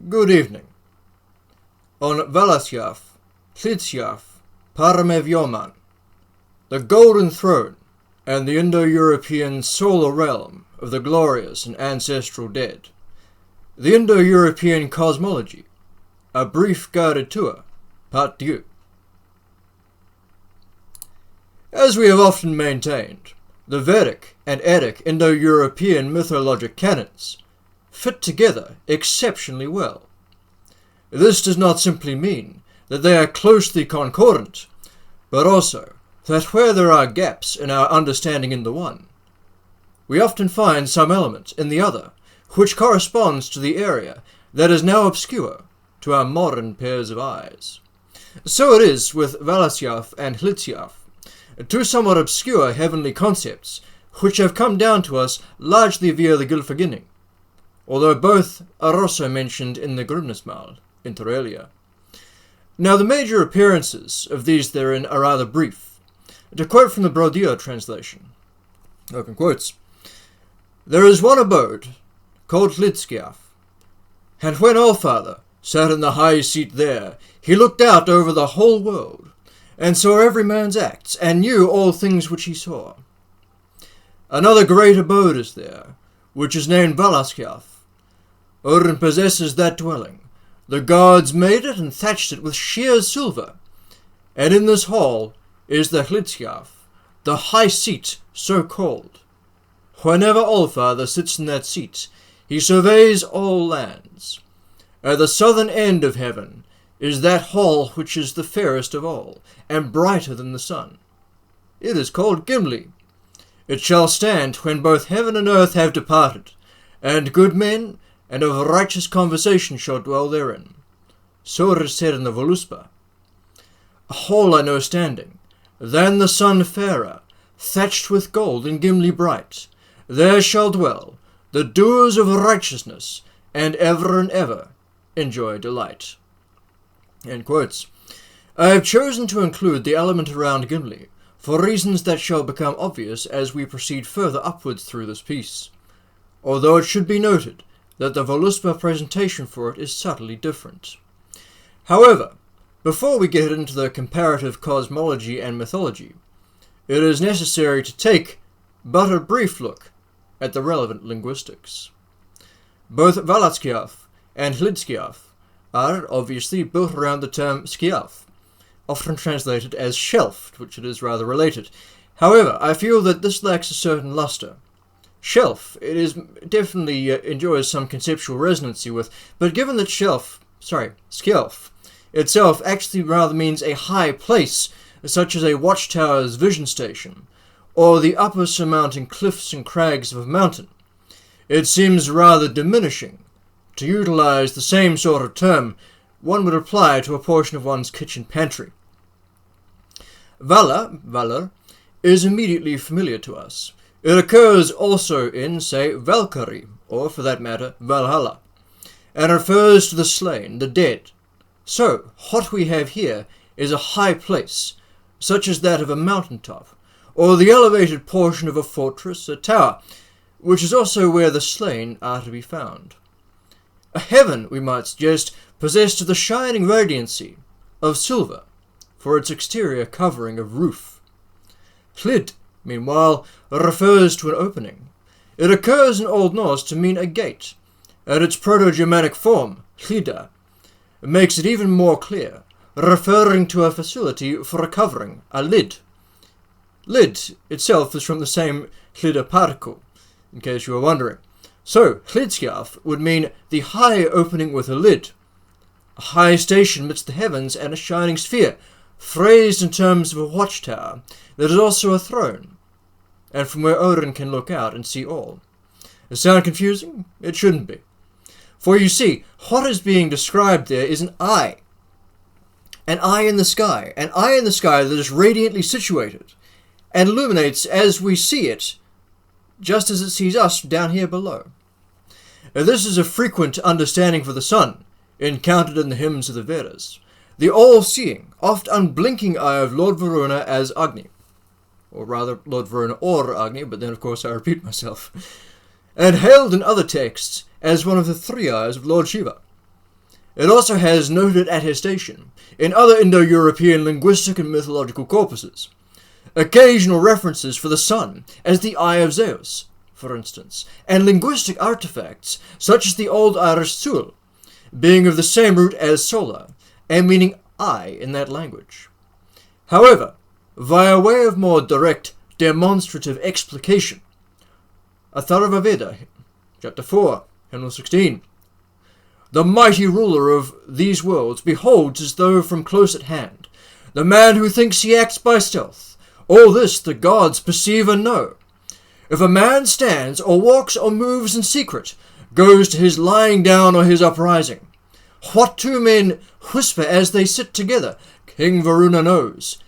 Good evening. On Valaskjalf, Hliðskjálf, Paramevyoman, the Golden Throne and the Indo-European solar realm of the glorious and ancestral dead, the Indo-European Cosmology, a brief guided tour, Part Dieux. As we have often maintained, the Vedic and Eddic Indo-European mythologic canons fit together exceptionally well. This does not simply mean that they are closely concordant, but also that where there are gaps in our understanding in the one, we often find some element in the other which corresponds to the area that is now obscure to our modern pairs of eyes. So it is with Valaskjalf and Hliðskjálf, two somewhat obscure heavenly concepts which have come down to us largely via the Gylfaginning, although both are also mentioned in the Grundnismal, inter alia. Now the major appearances of these therein are rather brief. To quote from the Dieux translation, open quotes, "There is one abode, called Hliðskjálf, and when Allfather sat in the high seat there, he looked out over the whole world, and saw every man's acts, and knew all things which he saw. Another great abode is there, which is named Valaskjalf. Odin possesses that dwelling. The gods made it and thatched it with sheer silver, and in this hall is the Hliðskjálf, the high seat so called. Whenever Allfather sits in that seat, he surveys all lands. At the southern end of heaven is that hall which is the fairest of all, and brighter than the sun. It is called Gimli. It shall stand when both heaven and earth have departed, and good men and of righteous conversation shall dwell therein. So it is said in the Voluspa. A hall I know standing, than the sun fairer, thatched with gold and Gimli bright. There shall dwell the doers of righteousness, and ever enjoy delight." End quotes. I have chosen to include the element around Gimli for reasons that shall become obvious as we proceed further upwards through this piece, although it should be noted that the Voluspa presentation for it is subtly different. However, before we get into the comparative cosmology and mythology, it is necessary to take but a brief look at the relevant linguistics. Both Valaskjalf and Hliðskjálf are obviously built around the term skjalf, often translated as shelf, to which it is rather related. However, I feel that this lacks a certain luster. Shelf, it is definitely enjoys some conceptual resonancy with, but given that skjalf itself actually rather means a high place, such as a watchtower's vision station, or the upper surmounting cliffs and crags of a mountain, it seems rather diminishing to utilize the same sort of term one would apply to a portion of one's kitchen pantry. Valr, is immediately familiar to us. It occurs also in, say, Valkyrie, or for that matter, Valhalla, and refers to the slain, the dead. So, what we have here is a high place, such as that of a mountaintop, or the elevated portion of a fortress, a tower, which is also where the slain are to be found. A heaven, we might suggest, possessed of the shining radiancy of silver for its exterior covering of roof. Hlid, meanwhile, refers to an opening. It occurs in Old Norse to mean a gate, and its Proto-Germanic form, hlida, makes it even more clear, referring to a facility for a covering, a lid. Lid itself is from the same hlida particle, in case you were wondering. So, Hliðskjálf would mean the high opening with a lid, a high station amidst the heavens and a shining sphere, phrased in terms of a watchtower that is also a throne, and from where Odin can look out and see all. Does it sound confusing? It shouldn't be. For you see, what is being described there is an eye in the sky, that is radiantly situated, and illuminates as we see it, just as it sees us down here below. This is a frequent understanding for the sun, encountered in the hymns of the Vedas, the all-seeing, oft unblinking eye of Lord Varuna as Agni, or rather Lord Varuna or Agni, but then of course I repeat myself, and hailed in other texts as one of the three eyes of Lord Shiva. It also has noted attestation in other Indo-European linguistic and mythological corpuses. Occasional references for the sun as the Eye of Zeus, for instance, and linguistic artifacts such as the Old Irish sul, being of the same root as solar, and meaning eye in that language. However, via way of more direct, demonstrative explication, Atharva Veda, chapter 4, hymnal 16. The mighty ruler of these worlds beholds as though from close at hand, the man who thinks he acts by stealth. All this the gods perceive and know. If a man stands or walks or moves in secret, goes to his lying down or his uprising, what two men whisper as they sit together, King Varuna knows.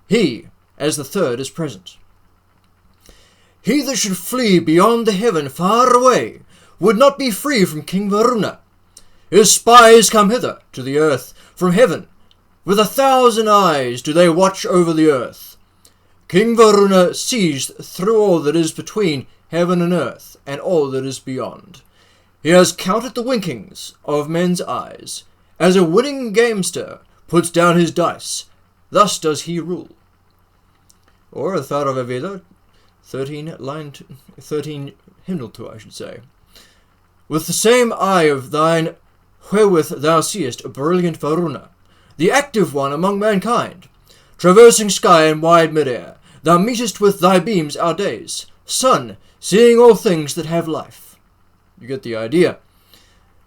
He, as the third, is present. He that should flee beyond the heaven far away would not be free from King Varuna. His spies come hither to the earth from heaven. With 1,000 eyes do they watch over the earth. King Varuna sees through all that is between heaven and earth, and all that is beyond. He has counted the winkings of men's eyes. As a winning gamester puts down his dice, thus does he rule. Or Atharva Veda, 13 hymnal 2, I should say. With the same eye of thine wherewith thou seest a brilliant Varuna, the active one among mankind, traversing sky and wide mid-air, thou meetest with thy beams our days, sun, seeing all things that have life. You get the idea.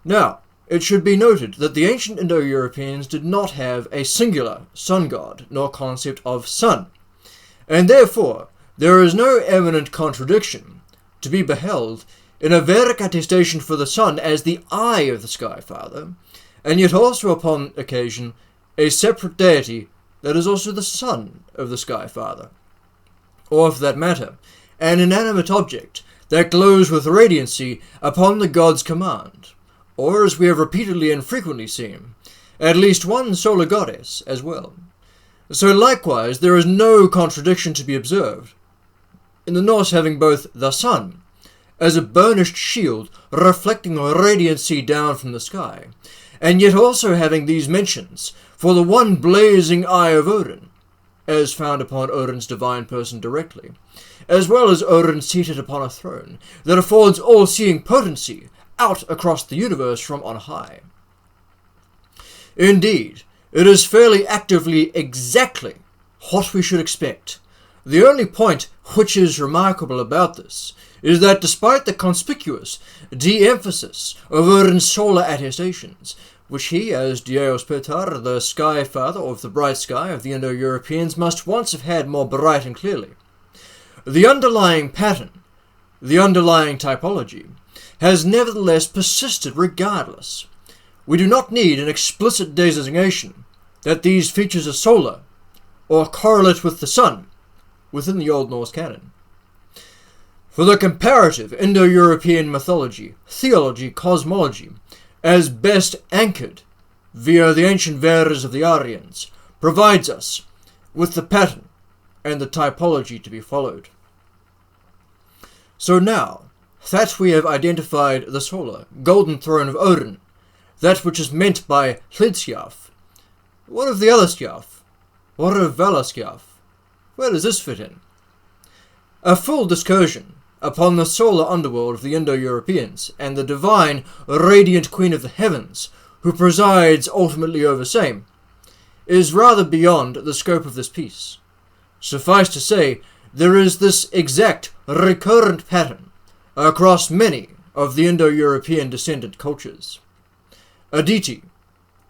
Now, it should be noted that the ancient Indo-Europeans did not have a singular sun god, nor concept of sun, and therefore there is no eminent contradiction to be beheld in a Vedic attestation for the sun as the eye of the Sky Father, and yet also upon occasion a separate deity that is also the son of the Sky Father, or for that matter, an inanimate object that glows with radiancy upon the god's command, or, as we have repeatedly and frequently seen, at least one solar goddess as well. So likewise there is no contradiction to be observed in the Norse having both the sun as a burnished shield reflecting radiancy down from the sky, and yet also having these mentions for the one blazing eye of Odin, as found upon Odin's divine person directly, as well as Odin seated upon a throne that affords all-seeing potency out across the universe from on high. Indeed, it is fairly actively exactly what we should expect. The only point which is remarkable about this is that despite the conspicuous de-emphasis of Odin's solar attestations, which he, as Dieux Petar, the Sky Father of the bright sky of the Indo-Europeans, must once have had more bright and clearly, the underlying pattern, the underlying typology, has nevertheless persisted regardless. We do not need an explicit designation that these features are solar, or correlate with the sun, within the Old Norse canon. For the comparative Indo-European mythology, theology, cosmology, as best anchored via the ancient Vedas of the Aryans, provides us with the pattern and the typology to be followed. So now that we have identified the solar Golden Throne of Odin, that which is meant by Hliðskjálf, what of the other Skjálf? What of Valaskjalf? Where does this fit in? A full discursion upon the solar underworld of the Indo-Europeans, and the divine, radiant queen of the heavens, who presides ultimately over same, is rather beyond the scope of this piece. Suffice to say, there is this exact, recurrent pattern across many of the Indo-European descendant cultures. Aditi,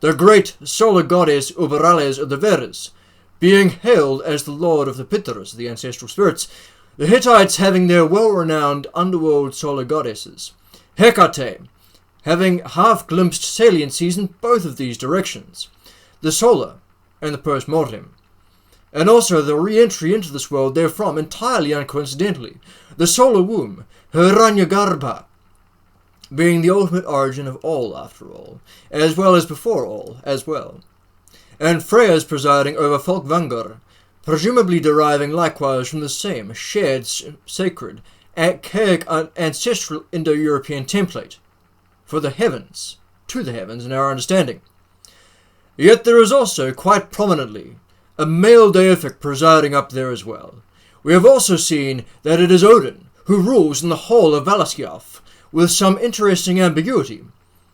the great solar goddess Uberales of the Vedas, being hailed as the lord of the Pitars, the ancestral spirits, the Hittites having their well-renowned underworld solar goddesses, Hecate having half-glimpsed saliencies in both of these directions, the solar and the post-mortem, and also the re-entry into this world therefrom entirely uncoincidentally, the solar womb, Hiranyagarbha, being the ultimate origin of all after all, as well as before all as well, and Freya's presiding over Folkvangur, presumably deriving likewise from the same shared sacred, archaic ancestral Indo-European template for the heavens to the heavens in our understanding. Yet there is also, quite prominently, a male deific presiding up there as well. We have also seen that it is Odin who rules in the whole of Valaskjalf, with some interesting ambiguity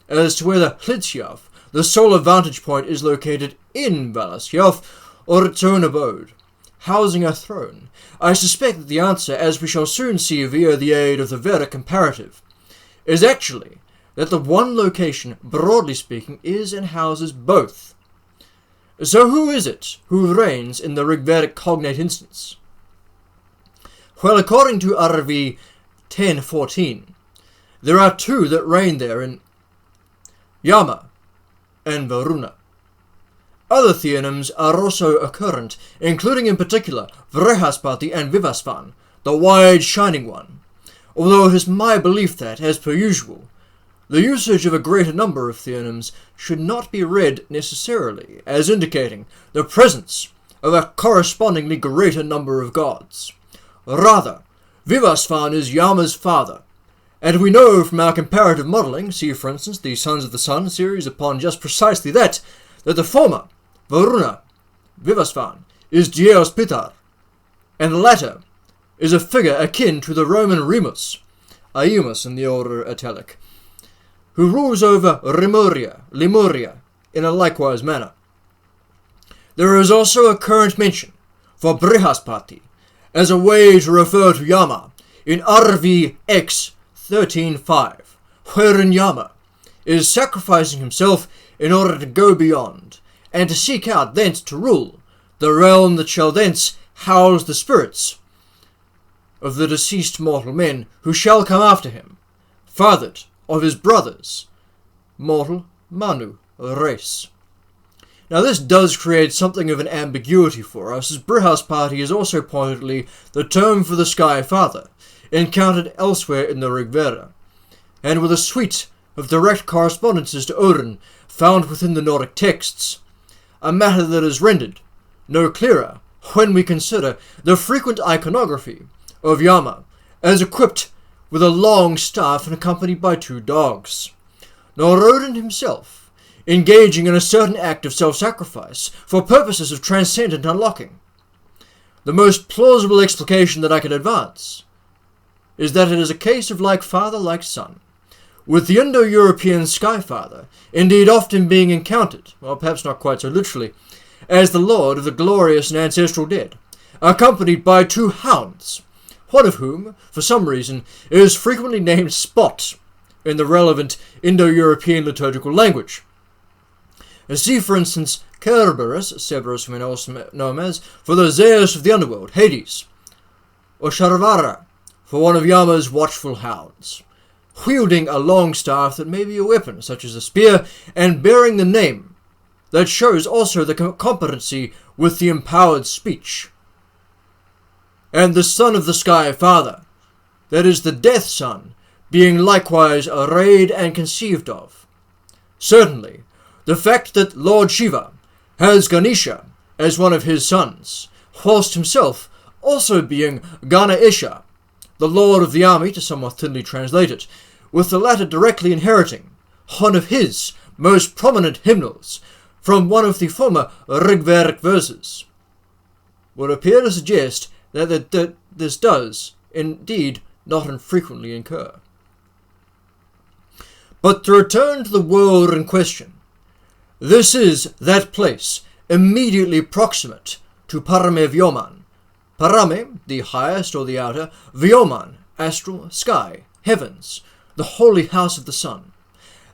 as to whether Hliðskjálf, the solar vantage point, is located in Valaskjalf or its own abode, housing a throne. I suspect that the answer, as we shall soon see via the aid of the Vedic Comparative, is actually that the one location, broadly speaking, is and houses both. So who is it who reigns in the Rigvedic cognate instance? Well, according to RV 10:14, there are two that reign there in Yama and Varuna. Other theonyms are also occurrent, including in particular Vrihaspati and Vivasvan, the wide shining one, although it is my belief that, as per usual, the usage of a greater number of theonyms should not be read necessarily as indicating the presence of a correspondingly greater number of gods. Rather, Vivasvan is Yama's father, and we know from our comparative modelling, see for instance the Sons of the Sun series upon just precisely that the former, Varuna, Vivasvan, is Dieux' Pitar, and the latter is a figure akin to the Roman Remus, Aimus in the order italic, who rules over Lemuria in a likewise manner. There is also a current mention for Brihaspati as a way to refer to Yama in RVX 13.5, wherein Yama is sacrificing himself in order to go beyond, and to seek out thence to rule the realm that shall thence house the spirits of the deceased mortal men who shall come after him, fathered of his brothers, mortal Manu race. Now this does create something of an ambiguity for us, as Brihaspati is also pointedly the term for the Sky Father, encountered elsewhere in the Rigveda, and with a suite of direct correspondences to Odin found within the Nordic texts, a matter that is rendered no clearer when we consider the frequent iconography of Yama as equipped with a long staff and accompanied by two dogs, nor Odin himself engaging in a certain act of self-sacrifice for purposes of transcendent unlocking. The most plausible explication that I can advance is that it is a case of like father, like son, with the Indo-European Sky Father indeed often being encountered, well perhaps not quite so literally, as the lord of the glorious and ancestral dead, accompanied by two hounds, one of whom, for some reason, is frequently named Spot in the relevant Indo-European liturgical language. See, for instance, Kerberos, Cerberus we also know him as, for the Zeus of the underworld, Hades, or Sharvara, for one of Yama's watchful hounds, wielding a long staff that may be a weapon, such as a spear, and bearing the name that shows also the competency with the empowered speech. And the son of the Sky Father, that is the Death Son, being likewise arrayed and conceived of. Certainly, the fact that Lord Shiva has Ganesha as one of his sons, whilst himself also being Ganesha, the lord of the army, to somewhat thinly translate it, with the latter directly inheriting one of his most prominent hymnals from one of the former Rigvedic verses, would appear to suggest that this does, indeed, not infrequently occur. But to return to the world in question, this is that place immediately proximate to Paramevyoman. Parame, the highest or the outer, Vyoman, astral, sky, heavens, the holy house of the sun,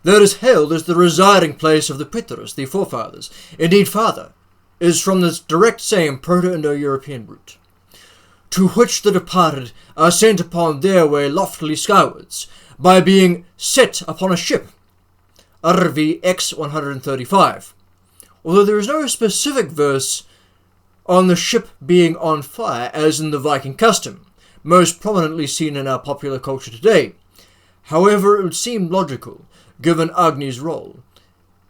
that is hailed as the residing place of the Pitars, the forefathers. Indeed, father is from this direct same Proto-Indo-European root, to which the departed are sent upon their way loftily skywards, by being set upon a ship, RVX 135, although there is no specific verse on the ship being on fire as in the Viking custom, most prominently seen in our popular culture today. However, it would seem logical, given Agni's role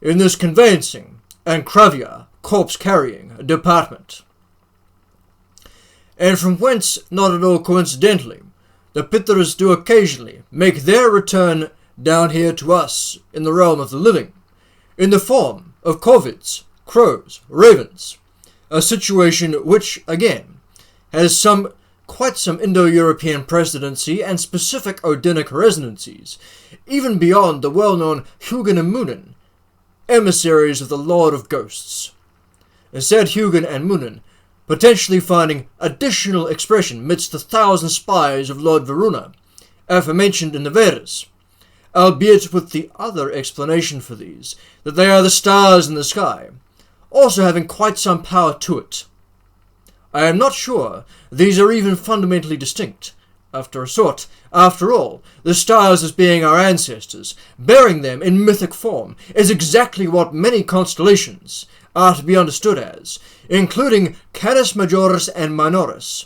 in this conveyancing and kravya, corpse-carrying, department. And from whence, not at all coincidentally, the Pitars do occasionally make their return down here to us in the realm of the living, in the form of corvids, crows, ravens, a situation which, again, has quite some Indo-European precedency and specific Odinic resonancies, even beyond the well-known Hugin and Munin, emissaries of the Lord of Ghosts. Said Hugin and Munin potentially finding additional expression amidst the 1,000 spies of Lord Varuna, aforementioned in the Vedas, albeit with the other explanation for these, that they are the stars in the sky, also having quite some power to it. I am not sure these are even fundamentally distinct. After all, the stars as being our ancestors, bearing them in mythic form, is exactly what many constellations are to be understood as, including Canis Majoris and Minoris,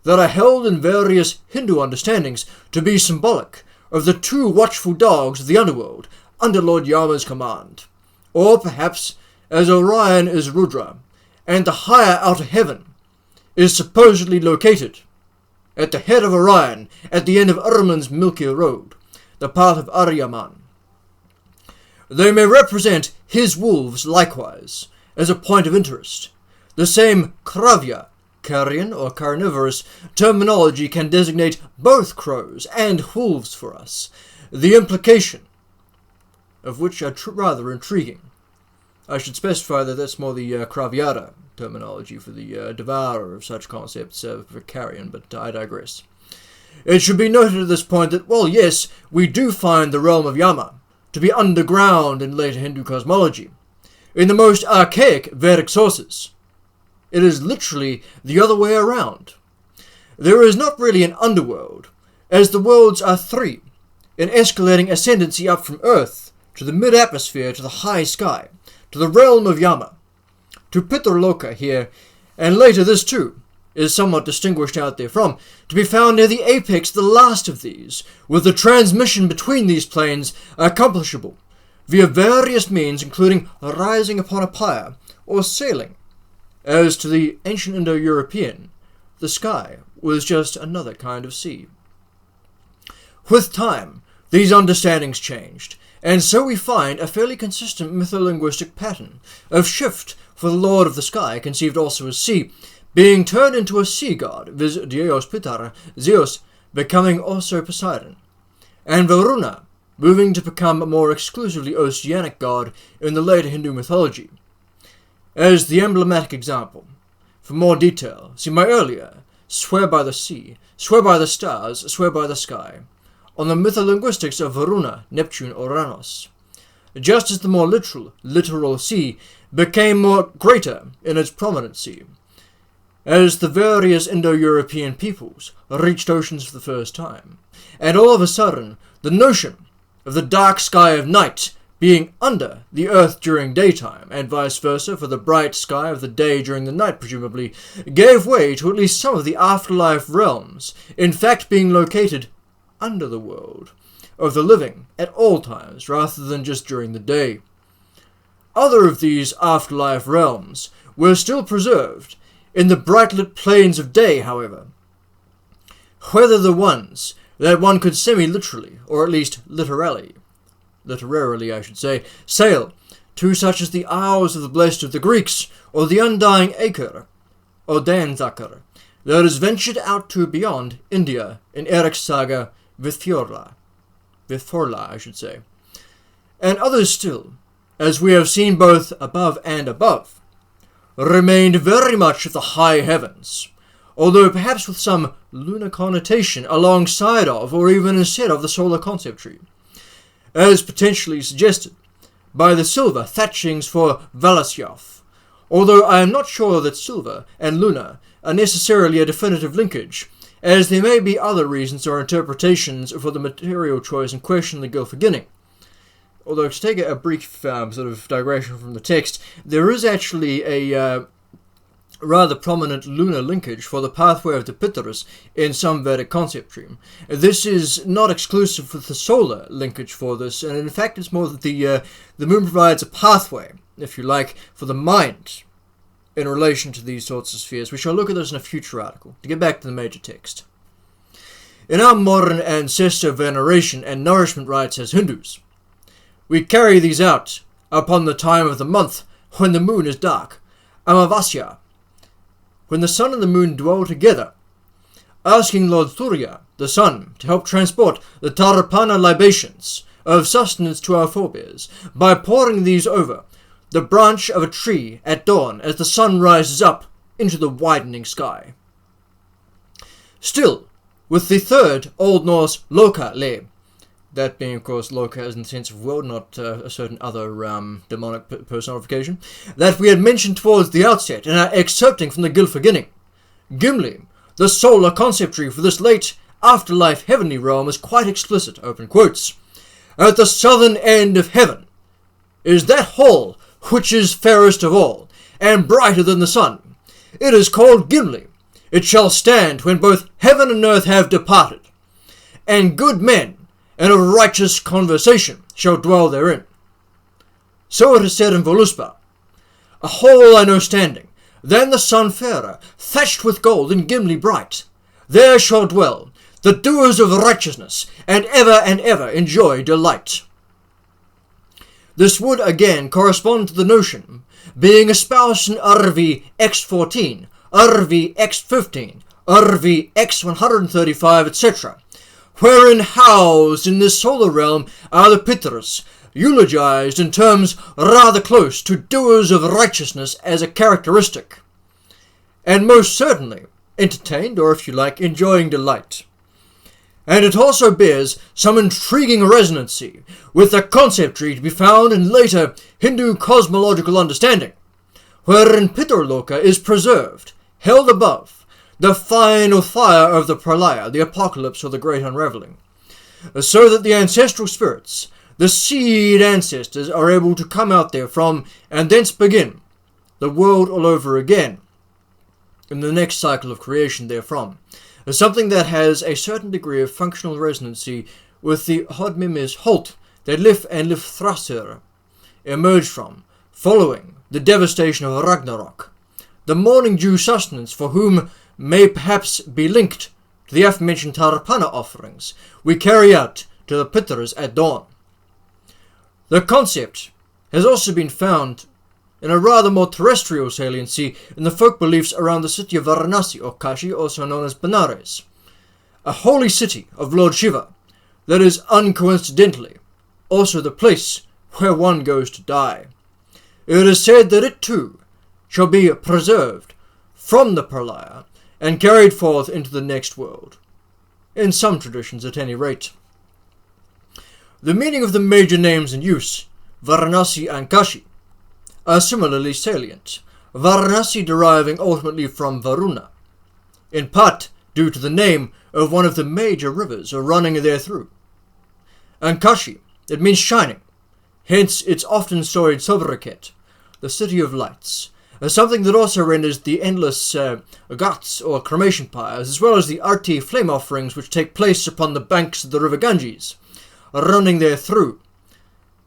that are held in various Hindu understandings to be symbolic of the two watchful dogs of the underworld under Lord Yama's command, or perhaps as Orion is Rudra, and the higher outer heaven is supposedly located at the head of Orion at the end of Urman's Milky Road, the path of Arya. They may represent his wolves likewise, as a point of interest. The same Kravya, carrion or carnivorous, terminology can designate both crows and wolves for us, the implication of which are rather intriguing. I should specify that that's more the Kravyada terminology for the devourer of such concepts for carrion, but I digress. It should be noted at this point that, well, yes, we do find the realm of Yama to be underground in later Hindu cosmology. In the most archaic Vedic sources, it is literally the other way around. There is not really an underworld, as the worlds are three, in escalating ascendancy up from Earth to the mid-atmosphere to the high sky, to the realm of Yama, to Pitraloka here, and later this too is somewhat distinguished out therefrom, to be found near the apex, the last of these, with the transmission between these planes accomplishable via various means, including rising upon a pyre or sailing. As to the ancient Indo-European, the sky was just another kind of sea. With time, these understandings changed, and so we find a fairly consistent mytholinguistic pattern of shift for the Lord of the Sky, conceived also as sea, being turned into a sea god, viz. Dieux Pitara, Zeus, becoming also Poseidon, and Varuna moving to become a more exclusively oceanic god in the later Hindu mythology. As the emblematic example, for more detail, see my earlier Swear by the Sea, Swear by the Stars, Swear by the Sky, on the mytholinguistics of Varuna, Neptune, Uranus. Just as the more literal sea became more greater in its prominency, as the various Indo-European peoples reached oceans for the first time, and all of a sudden the notion of the dark sky of night being under the earth during daytime, and vice versa for the bright sky of the day during the night presumably, gave way to at least some of the afterlife realms, in fact being located under the world of the living at all times rather than just during the day. Other of these afterlife realms were still preserved in the bright-lit plains of day, however. Whether the ones that one could semi-literally, or at least literarily I should say, sail to, such as the Isles of the Blessed of the Greeks, or the undying Aker, or Danzakar, that is ventured out to beyond India in Eric's saga Vithorla, I should say, and others still, as we have seen both above and above, remained very much of the high heavens, although perhaps with some lunar connotation alongside of, or even instead of, the solar concept tree, as potentially suggested by the silver thatchings for Valaskjalf, although I am not sure that silver and lunar are necessarily a definitive linkage, as there may be other reasons or interpretations for the material choice in question in the Gylfaginning. Although, to take a brief sort of digression from the text, there is actually a rather prominent lunar linkage for the pathway of the Pitaras in some Vedic concept tree. This is not exclusive with the solar linkage for this, and in fact it's more that the moon provides a pathway, if you like, for the mind in relation to these sorts of spheres. We shall look at this in a future article, to get back to the major text. in our modern ancestor veneration and nourishment rites as Hindus. We carry these out upon the time of the month when the moon is dark, Amavasya, when the sun and the moon dwell together, asking Lord Surya, the sun, to help transport the Tarapana libations of sustenance to our forebears by pouring these over the branch of a tree at dawn as the sun rises up into the widening sky. Still, with the third Old Norse Loka le, that being, of course, Loka as in the sense of world, not a certain other demonic personification, that we had mentioned towards the outset and are excerpting from the Gylfaginning. Gimli, the solar concept tree for this late afterlife heavenly realm, is quite explicit, open quotes. At the southern end of heaven is that hall which is fairest of all, and brighter than the sun. It is called Gimli. It shall stand when both heaven and earth have departed, and good men and of righteous conversation shall dwell therein. So it is said in Voluspa, a hall I know standing, than the sun fairer, thatched with gold and Gimli bright. There shall dwell the doers of righteousness, and ever enjoy delight. This would again correspond to the notion, being espoused in Arvi X14, Arvi X15, Arvi X135, etc., wherein housed in this solar realm are the Pitras, eulogized in terms rather close to doers of righteousness as a characteristic, and most certainly entertained, or if you like, enjoying delight. And it also bears some intriguing resonancy with the concept tree to be found in later Hindu cosmological understanding, wherein Pitarloka is preserved, held above, the final fire of the pralaya, the apocalypse or the great unraveling, so that the ancestral spirits, the seed ancestors, are able to come out therefrom and thence begin the world all over again in the next cycle of creation therefrom. Something that has a certain degree of functional resonancy with the Hodmimis Holt that Lif and Lifthrassir emerged from, following the devastation of Ragnarok. The morning dew sustenance for whom may perhaps be linked to the aforementioned Tarapana offerings we carry out to the Pitras at dawn. The concept has also been found in a rather more terrestrial saliency in the folk beliefs around the city of Varanasi or Kashi, also known as Benares, a holy city of Lord Shiva that is uncoincidentally also the place where one goes to die. It is said that it too shall be preserved from the Pralaya and carried forth into the next world, in some traditions at any rate. The meaning of the major names in use, Varanasi and Kashi, are similarly salient, Varanasi deriving ultimately from Varuna, in part due to the name of one of the major rivers running therethrough, and Kashi, it means shining, hence its often storied sobriquet, the City of Lights, something that also renders the endless ghats or cremation pyres, as well as the arti flame offerings which take place upon the banks of the river Ganges, running therethrough.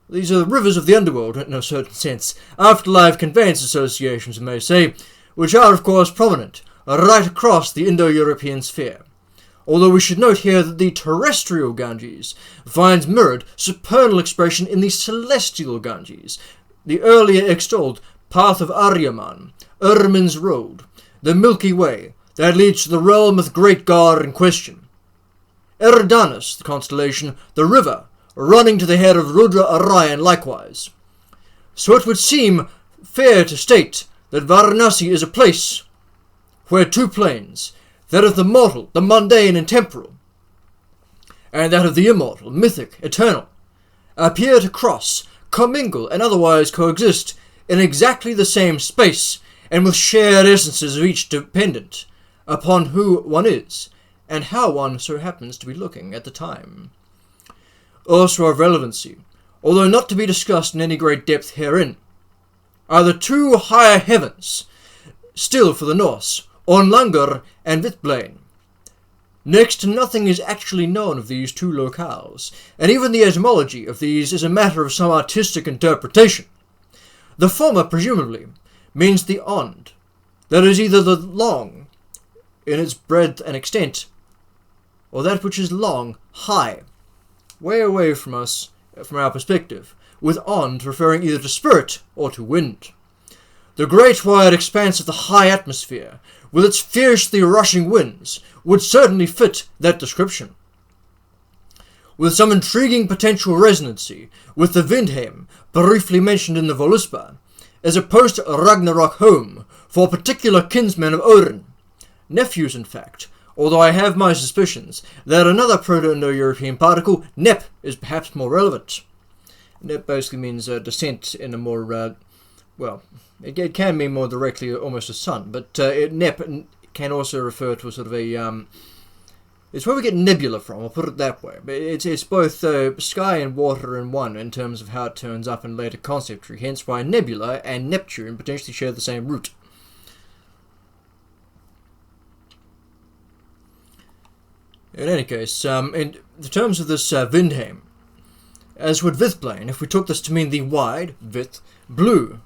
These are the rivers of the underworld, in a certain sense, afterlife conveyance associations, we may say, which are, of course, prominent right across the Indo-European sphere. Although we should note here that the terrestrial Ganges finds mirrored supernal expression in the celestial Ganges, the earlier extolled path of Aryaman, Ermin's road, the Milky Way that leads to the realm of the great god in question. Eridanus, the constellation, the river, running to the head of Rudra Orion likewise. So it would seem fair to state that Varanasi is a place where two planes, that of the mortal, the mundane and temporal, and that of the immortal, mythic, eternal, appear to cross, commingle, and otherwise coexist in exactly the same space, and with shared essences of each dependent upon who one is, and how one so happens to be looking at the time. Also of relevancy, although not to be discussed in any great depth herein, are the two higher heavens, still for the Norse, Öndlangr and Víðbláinn. Next to nothing is actually known of these two locales, and even the etymology of these is a matter of some artistic interpretation. The former, presumably, means the Ond, that is either the long, in its breadth and extent, or that which is long, high, way away from us, from our perspective, with ond referring either to spirit or to wind. The great wide expanse of the high atmosphere, with its fiercely rushing winds, would certainly fit that description. With some intriguing potential resonancy with the Vindheim, briefly mentioned in the Voluspa, as a post-Ragnarok home for particular kinsmen of Odin, nephews in fact, although I have my suspicions that another Proto-Indo-European particle, nep, is perhaps more relevant. Nep basically means descent in a more, well, it can mean more directly almost a son, but nep can also refer to a sort of a, it's where we get nebula from, I'll put it that way. But it's both sky and water in one in terms of how it turns up in later concept tree, hence why nebula and Neptune potentially share the same root. In any case, in the terms of this Vindheim, as with Víðbláinn, if we took this to mean the wide, Vith, blue,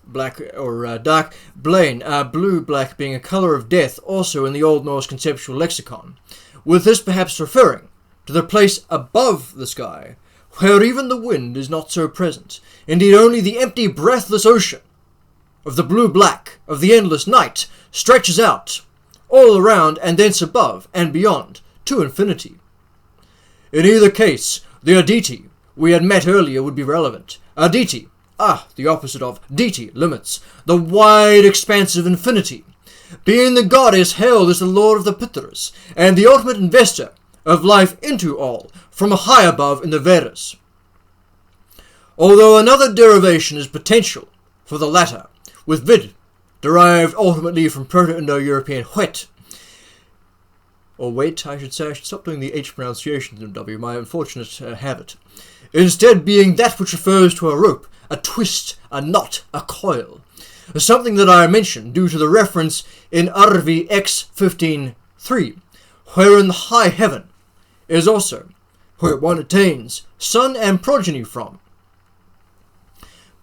black or dark, Blaine, blue-black being a colour of death also in the Old Norse conceptual lexicon, with this perhaps referring to the place above the sky, where even the wind is not so present, indeed only the empty breathless ocean of the blue-black of the endless night stretches out, all around and thence above and beyond, to infinity. In either case, the Aditi we had met earlier would be relevant. Aditi, the opposite of Diti, limits, the wide expanse of infinity, being the goddess hailed as the lord of the Pitharas, and the ultimate investor of life into all, from high above in the Vedas. Although another derivation is potential for the latter, with vid, derived ultimately from Proto-Indo-European wet, or wait, I should say. I should stop doing the H pronunciations in W, my unfortunate habit. Instead being that which refers to a rope, a twist, a knot, a coil. Something that I mentioned due to the reference in Arvi X 15:3, wherein the high heaven is also where one attains son and progeny from.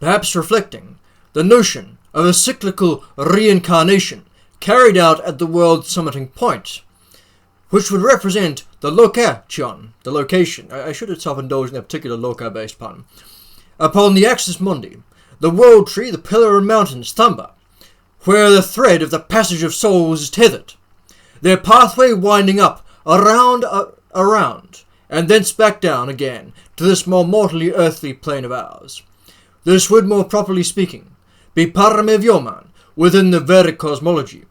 Perhaps reflecting the notion of a cyclical reincarnation carried out at the world's summiting point, which would represent the location, the location, I should have self-indulged in that particular loca-based pun, upon the axis mundi, the world tree, the pillar and mountains, Thamba, where the thread of the passage of souls is tethered, their pathway winding up, around, and thence back down again to this more mortally earthly plane of ours. This would, more properly speaking, be Paramevyoman within the Vedic cosmology.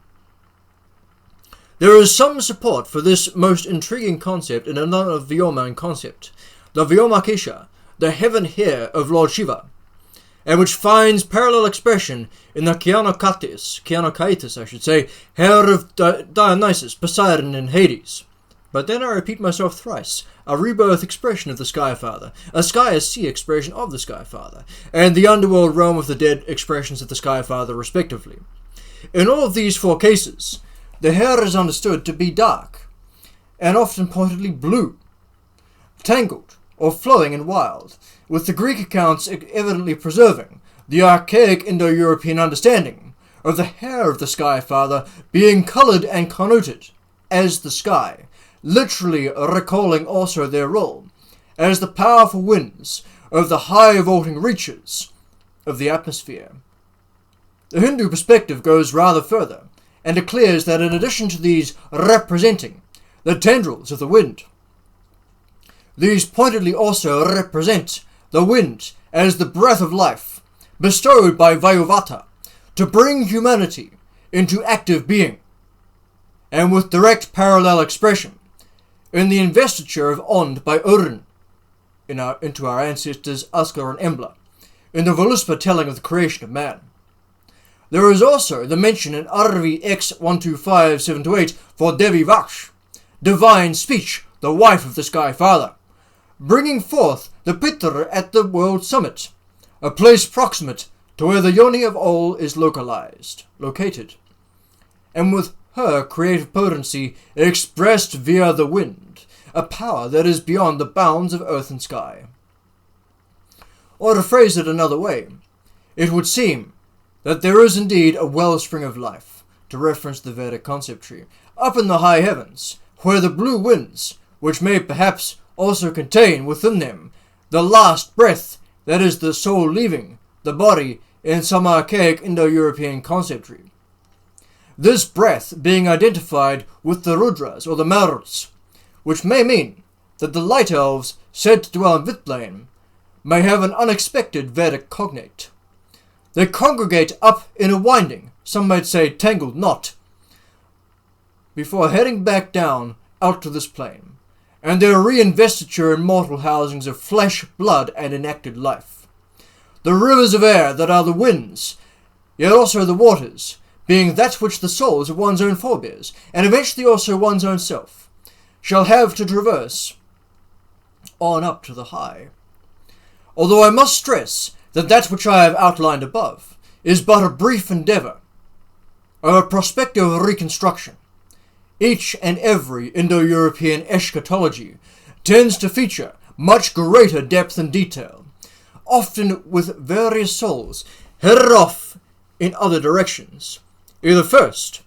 There is some support for this most intriguing concept in another Vyoman concept, the Vyomakesha, the heaven hair of Lord Shiva, and which finds parallel expression in the Kyanokaitis, I should say, hair of Dionysus, Poseidon, and Hades. But then I repeat myself thrice, a rebirth expression of the Skyfather, a Sky as Sea expression of the Skyfather, and the underworld realm of the dead expressions of the Skyfather respectively. In all of these four cases, the hair is understood to be dark, and often pointedly blue, tangled, or flowing and wild, with the Greek accounts evidently preserving the archaic Indo-European understanding of the hair of the Skyfather being coloured and connoted as the sky, literally recalling also their role as the powerful winds of the high vaulting reaches of the atmosphere. The Hindu perspective goes rather further, and declares that in addition to these representing the tendrils of the wind, these pointedly also represent the wind as the breath of life bestowed by Vayuvata to bring humanity into active being, and with direct parallel expression in the investiture of Ond by Odin into our ancestors Asgard and Embla, in the Voluspa telling of the creation of man. There is also the mention in Arvi X 125-7-8 for Devi Vash, divine speech, the wife of the Sky Father, bringing forth the Pitra at the world summit, a place proximate to where the Yoni of all is located, and with her creative potency expressed via the wind, a power that is beyond the bounds of earth and sky. Or to phrase it another way, it would seem that there is indeed a wellspring of life, to reference the Vedic concept tree, up in the high heavens, where the blue winds, which may perhaps also contain within them the last breath, that is the soul leaving the body in some archaic Indo-European conceptry. This breath being identified with the Rudras or the Maruts, which may mean that the light elves said to dwell in Víðbláinn may have an unexpected Vedic cognate. They congregate up in a winding, some might say tangled knot, before heading back down out to this plane, and their reinvestiture in mortal housings of flesh, blood, and enacted life. The rivers of air that are the winds, yet also the waters, being that which the souls of one's own forebears, and eventually also one's own self, shall have to traverse on up to the high. Although I must stress that that which I have outlined above is but a brief endeavour, or a prospective reconstruction. Each and every Indo-European eschatology tends to feature much greater depth and detail, often with various souls headed off in other directions, either first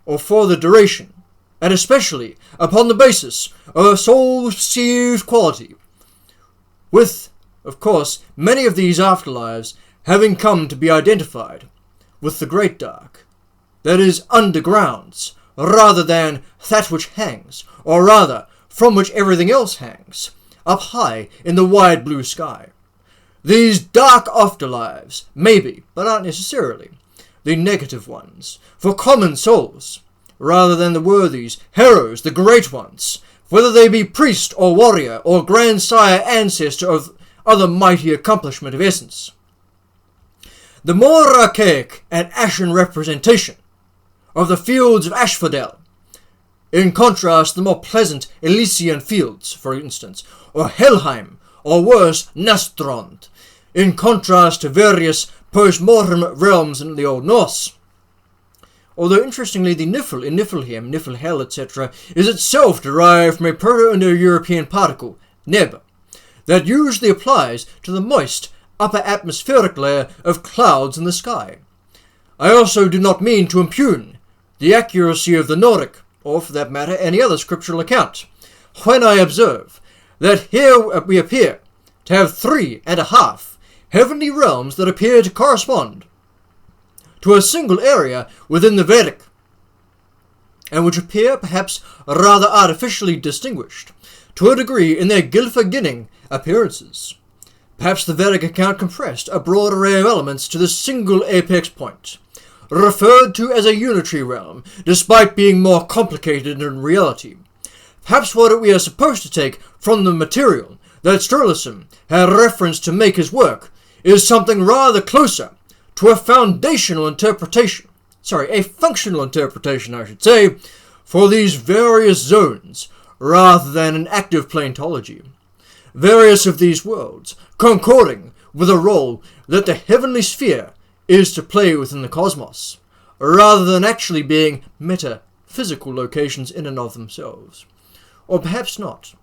or for the duration, and especially upon the basis of a soul-perceived quality, with, of course, many of these afterlives having come to be identified with the Great Dark, that is, undergrounds, rather than that which hangs, or rather, from which everything else hangs, up high in the wide blue sky. These dark afterlives may be, but aren't necessarily, the negative ones, for common souls, rather than the worthies, heroes, the great ones, whether they be priest or warrior or grandsire ancestor of other mighty accomplishment of essence. The more archaic and ashen representation of the fields of Asphodel, in contrast the more pleasant Elysian fields, for instance, or Helheim, or worse, Nastrond, in contrast to various post-mortem realms in the Old Norse. Although interestingly the Nifl in Niflheim, Niflhel, etc., is itself derived from a Proto-Indo-European particle, neb, that usually applies to the moist upper atmospheric layer of clouds in the sky. I also do not mean to impugn the accuracy of the Nordic, or for that matter any other scriptural account, when I observe that here we appear to have 3.5 heavenly realms that appear to correspond to a single area within the Vedic, and which appear perhaps rather artificially distinguished, to a degree in their gilfa-ginning appearances. Perhaps the Vedic account compressed a broad array of elements to this single apex point, referred to as a unitary realm, despite being more complicated in reality. Perhaps what we are supposed to take from the material that Sturluson had referenced to make his work is something rather closer to a functional interpretation, I should say, for these various zones, rather than an active planetology. Various of these worlds concording with a role that the heavenly sphere is to play within the cosmos, rather than actually being metaphysical locations in and of themselves. Or perhaps not.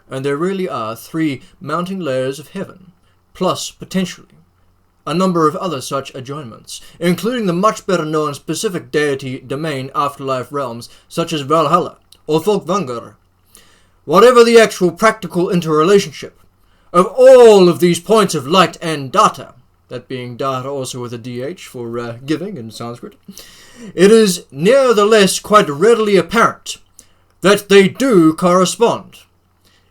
And there really are 3 mounting layers of heaven, plus, potentially, a number of other such adjoinments, including the much better known specific deity domain afterlife realms such as Valhalla or Öndlangr. Whatever the actual practical interrelationship of all of these points of light and data, that being data also with a DH for giving in Sanskrit, it is nevertheless quite readily apparent that they do correspond,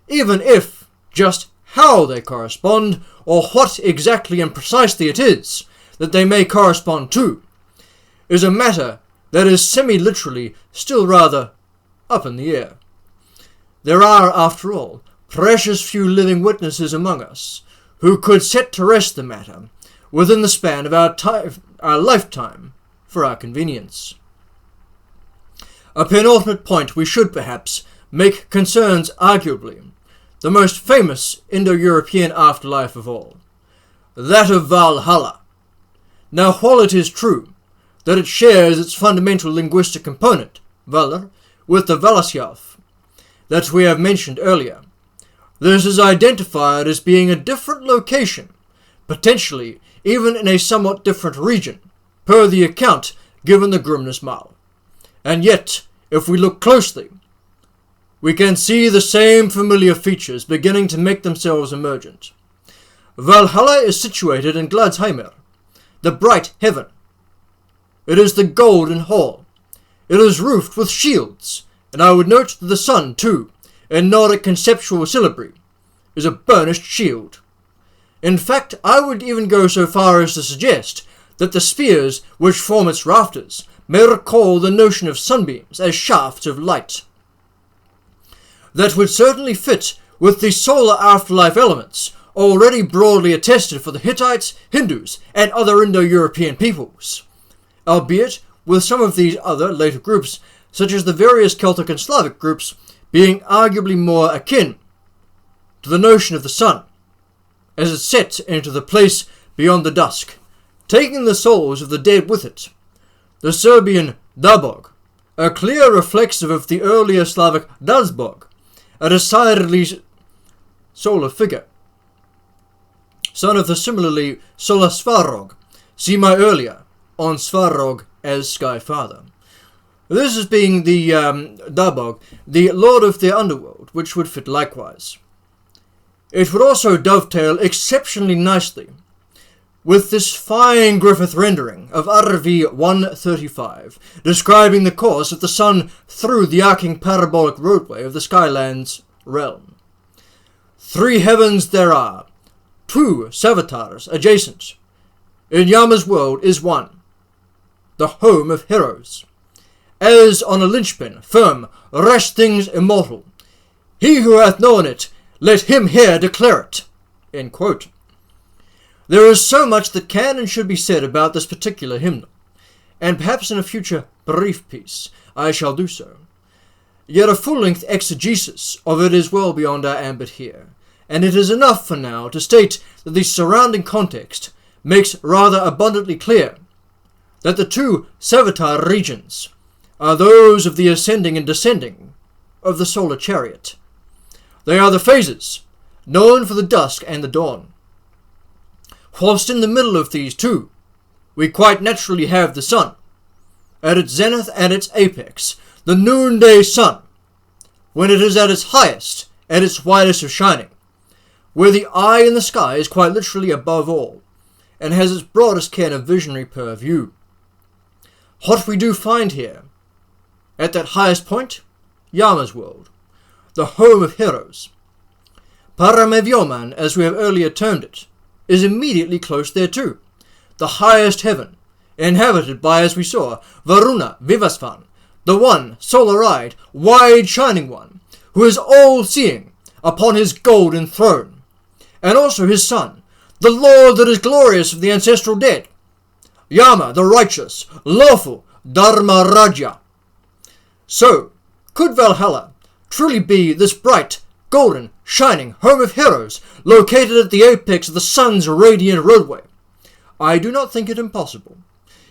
even if just how they correspond, or what exactly and precisely it is that they may correspond to, is a matter that is semi-literally still rather up in the air. There are, after all, precious few living witnesses among us who could set to rest the matter within the span of our lifetime for our convenience. A penultimate point we should perhaps make concerns arguably the most famous Indo-European afterlife of all, that of Valhalla. Now, while it is true that it shares its fundamental linguistic component, Valr, with the Valaskjalf, that we have mentioned earlier, this is identified as being a different location, potentially even in a somewhat different region, per the account given the Grimnes Mal. And yet, if we look closely, we can see the same familiar features beginning to make themselves emergent. Valhalla is situated in Gladsheimr, the bright heaven. It is the golden hall. It is roofed with shields, and I would note that the sun, too, in Nordic conceptual syllabary, is a burnished shield. In fact, I would even go so far as to suggest that the spheres which form its rafters may recall the notion of sunbeams as shafts of light. That would certainly fit with the solar afterlife elements already broadly attested for the Hittites, Hindus, and other Indo-European peoples, albeit with some of these other later groups, such as the various Celtic and Slavic groups, being arguably more akin to the notion of the sun, as it set into the place beyond the dusk, taking the souls of the dead with it. The Serbian Dabog, a clear reflexive of the earlier Slavic Dazbog, a decidedly solar figure, son of the similarly Sola Svarog, see my earlier on Svarog as Sky Father. This as being the Dabog, the lord of the underworld, which would fit likewise. It would also dovetail exceptionally nicely with this fine Griffith rendering of RV 135, describing the course of the sun through the arcing parabolic roadway of the Skyland's realm. 3 heavens there are, 2 Savatars adjacent. In Yama's world is 1, the home of heroes. As on a linchpin, firm, rest things immortal. He who hath known it, let him here declare it. End quote. There is so much that can and should be said about this particular hymnal, and perhaps in a future brief piece I shall do so. Yet a full-length exegesis of it is well beyond our ambit here, and it is enough for now to state that the surrounding context makes rather abundantly clear that the 2 Savitar regions are those of the ascending and descending of the solar chariot. They are the phases, known for the dusk and the dawn. Whilst in the middle of these 2, we quite naturally have the sun, at its zenith and its apex, the noonday sun, when it is at its highest and its widest of shining, where the eye in the sky is quite literally above all, and has its broadest ken of visionary purview. What we do find here, at that highest point, Yama's world, the home of heroes. Paramevyoman, as we have earlier termed it, is immediately close thereto, the highest heaven, inhabited by, as we saw, Varuna Vivasvan, the one, solar-eyed, wide-shining one, who is all-seeing upon his golden throne, and also his son, the Lord that is glorious of the ancestral dead, Yama, the righteous, lawful, Dharma Raja. So, could Valhalla truly be this bright, golden, shining home of heroes located at the apex of the sun's radiant roadway? I do not think it impossible,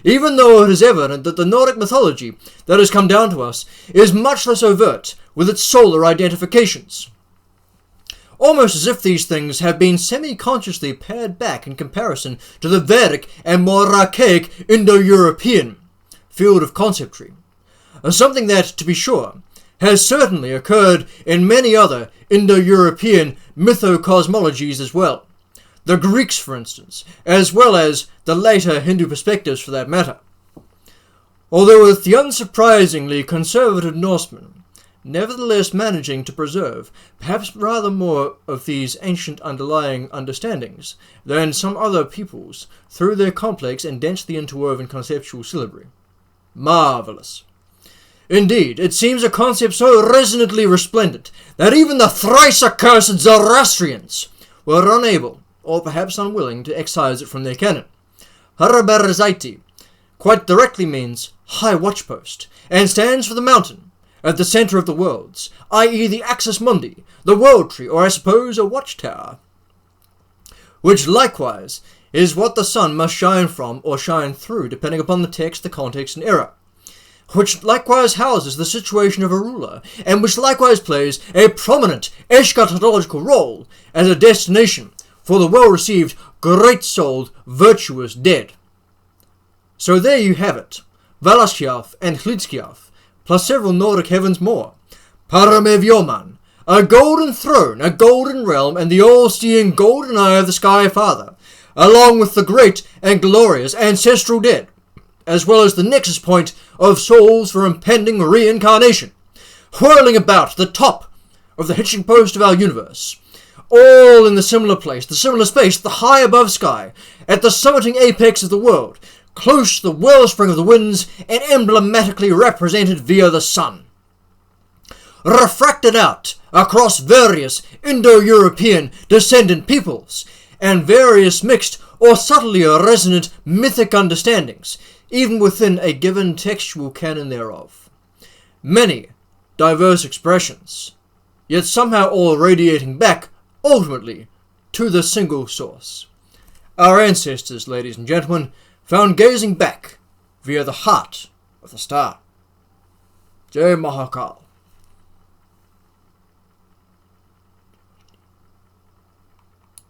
even though it is evident that the Nordic mythology that has come down to us is much less overt with its solar identifications. Almost as if these things have been semi-consciously pared back in comparison to the Vedic and more archaic Indo-European field of conceptry. Something that, to be sure, has certainly occurred in many other Indo-European mytho-cosmologies as well. The Greeks, for instance, as well as the later Hindu perspectives for that matter. Although with the unsurprisingly conservative Norsemen, nevertheless managing to preserve perhaps rather more of these ancient underlying understandings than some other peoples through their complex and densely interwoven conceptual syllabary. Marvellous. Indeed, it seems a concept so resonantly resplendent that even the thrice accursed Zoroastrians were unable, or perhaps unwilling, to excise it from their canon. Harabarzaiti quite directly means high watchpost, and stands for the mountain at the centre of the worlds, i.e. the axis mundi, the world tree, or I suppose a watchtower, which likewise is what the sun must shine from or shine through, depending upon the text, the context, and era, which likewise houses the situation of a ruler, and which likewise plays a prominent eschatological role as a destination for the well-received, great-souled, virtuous dead. So there you have it, Valaskjalf and Hliðskjálf, plus several Nordic heavens more, Paramevyoman, a golden throne, a golden realm, and the all-seeing golden eye of the Sky Father, along with the great and glorious ancestral dead, as well as the nexus point of souls for impending reincarnation, whirling about the top of the hitching post of our universe, all in the similar place, the similar space, the high above sky, at the summiting apex of the world, close to the wellspring of the winds, and emblematically represented via the sun. Refracted out across various Indo-European descendant peoples, and various mixed or subtly resonant mythic understandings, even within a given textual canon thereof. Many diverse expressions, yet somehow all radiating back, ultimately, to the single source. Our ancestors, ladies and gentlemen, found gazing back via the heart of the star. Jai Mahakal.